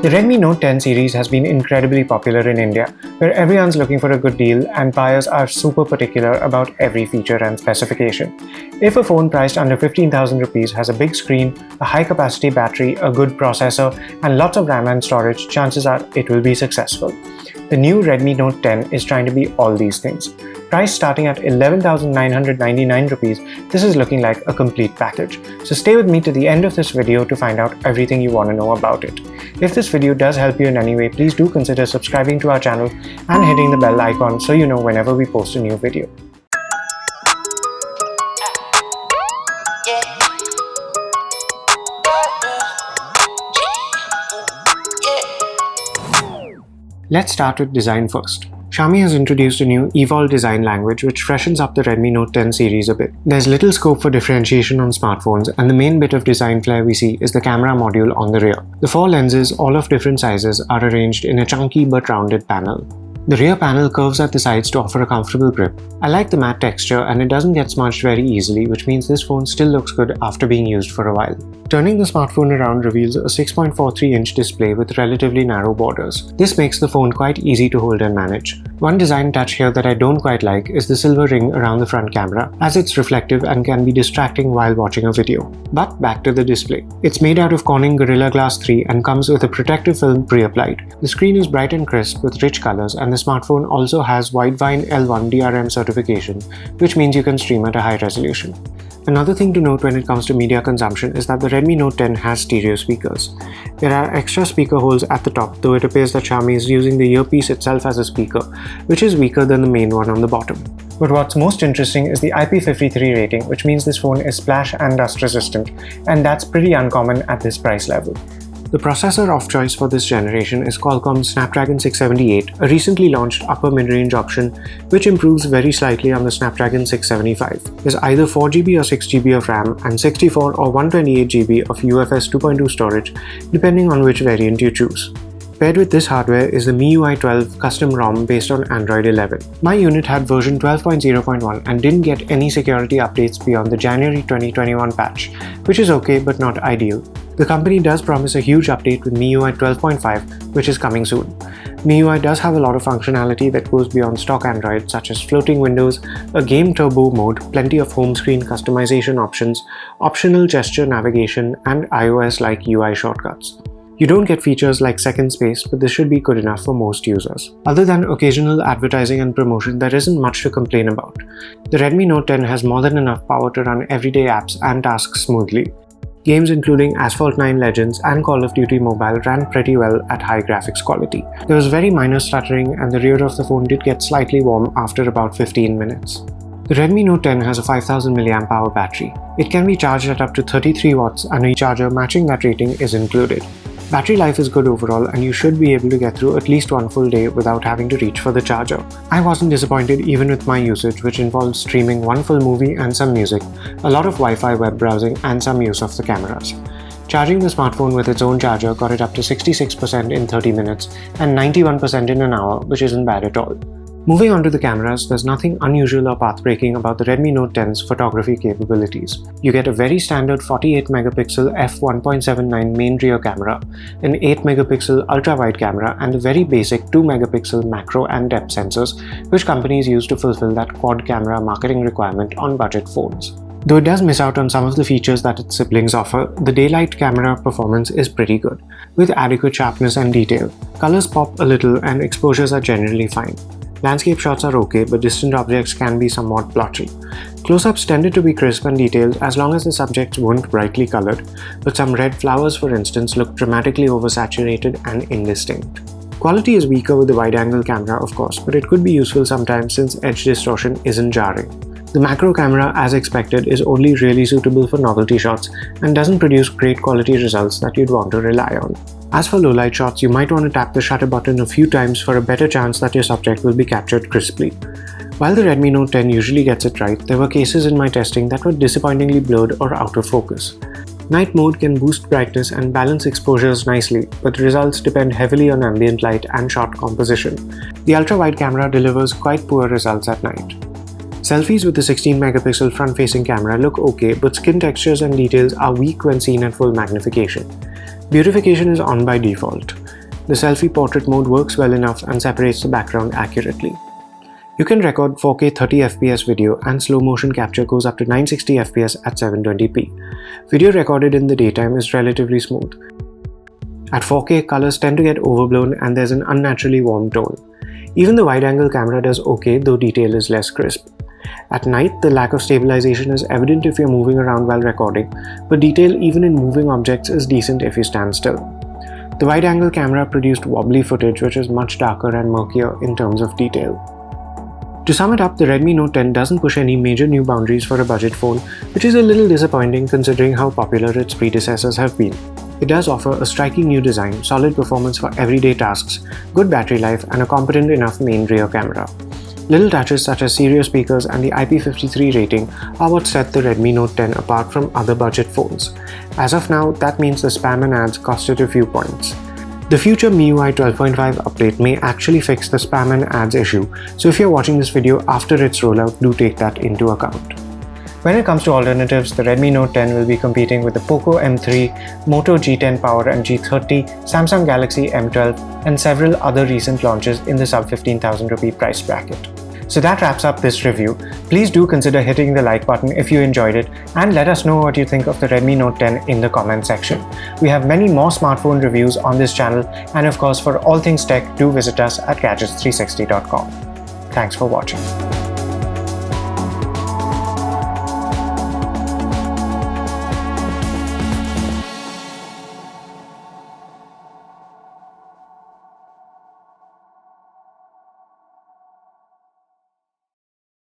The Redmi Note 10 series has been incredibly popular in India, where everyone's looking for a good deal and buyers are super particular about every feature and specification. If a phone priced under 15,000 rupees has a big screen, a high-capacity battery, a good processor, and lots of RAM and storage, chances are it will be successful. The new Redmi Note 10 is trying to be all these things. Priced starting at 11,999 rupees, this is looking like a complete package. So stay with me to the end of this video to find out everything you want to know about it. If this video does help you in any way, please do consider subscribing to our channel and hitting the bell icon so you know whenever we post a new video. Let's start with design first. Xiaomi has introduced a new Evolve design language which freshens up the Redmi Note 10 series a bit. There's little scope for differentiation on smartphones, and the main bit of design flair we see is the camera module on the rear. The 4 lenses, all of different sizes, are arranged in a chunky but rounded panel. The rear panel curves at the sides to offer a comfortable grip. I like the matte texture and it doesn't get smudged very easily, which means this phone still looks good after being used for a while. Turning the smartphone around reveals a 6.43-inch display with relatively narrow borders. This makes the phone quite easy to hold and manage. One design touch here that I don't quite like is the silver ring around the front camera, as it's reflective and can be distracting while watching a video. But back to the display. It's made out of Corning Gorilla Glass 3 and comes with a protective film pre-applied. The screen is bright and crisp with rich colors, and the smartphone also has Widevine L1 DRM certification, which means you can stream at a high resolution. Another thing to note when it comes to media consumption is that the Redmi Note 10 has stereo speakers. There are extra speaker holes at the top, though it appears that Xiaomi is using the earpiece itself as a speaker, which is weaker than the main one on the bottom. But what's most interesting is the IP53 rating, which means this phone is splash and dust resistant, and that's pretty uncommon at this price level. The processor of choice for this generation is Qualcomm's Snapdragon 678, a recently launched upper mid-range option which improves very slightly on the Snapdragon 675. There's either 4GB or 6GB of RAM and 64 or 128GB of UFS 2.2 storage, depending on which variant you choose. Paired with this hardware is the MIUI 12 custom ROM based on Android 11. My unit had version 12.0.1 and didn't get any security updates beyond the January 2021 patch, which is okay but not ideal. The company does promise a huge update with MIUI 12.5, which is coming soon. MIUI does have a lot of functionality that goes beyond stock Android, such as floating windows, a game turbo mode, plenty of home screen customization options, optional gesture navigation, and iOS-like UI shortcuts. You don't get features like second space, but this should be good enough for most users. Other than occasional advertising and promotion, there isn't much to complain about. The Redmi Note 10 has more than enough power to run everyday apps and tasks smoothly. Games including Asphalt 9 Legends and Call of Duty Mobile ran pretty well at high graphics quality. There was very minor stuttering, and the rear of the phone did get slightly warm after about 15 minutes. The Redmi Note 10 has a 5000 mAh battery. It can be charged at up to 33 watts, and a charger matching that rating is included. Battery life is good overall, and you should be able to get through at least one full day without having to reach for the charger. I wasn't disappointed even with my usage, which involves streaming one full movie and some music, a lot of Wi-Fi web browsing, and some use of the cameras. Charging the smartphone with its own charger got it up to 66% in 30 minutes and 91% in an hour, which isn't bad at all. Moving on to the cameras, there's nothing unusual or path-breaking about the Redmi Note 10's photography capabilities. You get a very standard 48-megapixel f1.79 main rear camera, an 8-megapixel ultra-wide camera, and a very basic 2-megapixel macro and depth sensors, which companies use to fulfill that quad-camera marketing requirement on budget phones. Though it does miss out on some of the features that its siblings offer, the daylight camera performance is pretty good, with adequate sharpness and detail. Colors pop a little and exposures are generally fine. Landscape shots are okay, but distant objects can be somewhat blotchy. Close-ups tended to be crisp and detailed as long as the subjects weren't brightly colored, but some red flowers, for instance, looked dramatically oversaturated and indistinct. Quality is weaker with the wide-angle camera, of course, but it could be useful sometimes since edge distortion isn't jarring. The macro camera, as expected, is only really suitable for novelty shots and doesn't produce great quality results that you'd want to rely on. As for low-light shots, you might want to tap the shutter button a few times for a better chance that your subject will be captured crisply. While the Redmi Note 10 usually gets it right, there were cases in my testing that were disappointingly blurred or out of focus. Night mode can boost brightness and balance exposures nicely, but results depend heavily on ambient light and shot composition. The ultra-wide camera delivers quite poor results at night. Selfies with the 16-megapixel front-facing camera look okay, but skin textures and details are weak when seen at full magnification. Beautification is on by default. The selfie portrait mode works well enough and separates the background accurately. You can record 4K 30fps video and slow motion capture goes up to 960fps at 720p. Video recorded in the daytime is relatively smooth. At 4K, colors tend to get overblown and there's an unnaturally warm tone. Even the wide-angle camera does okay, though detail is less crisp. At night, the lack of stabilization is evident if you're moving around while recording, but detail even in moving objects is decent if you stand still. The wide-angle camera produced wobbly footage which is much darker and murkier in terms of detail. To sum it up, the Redmi Note 10 doesn't push any major new boundaries for a budget phone, which is a little disappointing considering how popular its predecessors have been. It does offer a striking new design, solid performance for everyday tasks, good battery life, and a competent enough main rear camera. Little touches such as stereo speakers and the IP53 rating are what set the Redmi Note 10 apart from other budget phones. As of now, that means the spam and ads cost it a few points. The future MIUI 12.5 update may actually fix the spam and ads issue, so if you're watching this video after its rollout, do take that into account. When it comes to alternatives, the Redmi Note 10 will be competing with the Poco M3, Moto G10 Power and G30, Samsung Galaxy M12, and several other recent launches in the sub 15,000 rupee price bracket. So that wraps up this review. Please do consider hitting the like button if you enjoyed it, and let us know what you think of the Redmi Note 10 in the comment section. We have many more smartphone reviews on this channel, and of course for all things tech, do visit us at gadgets360.com. Thanks for watching.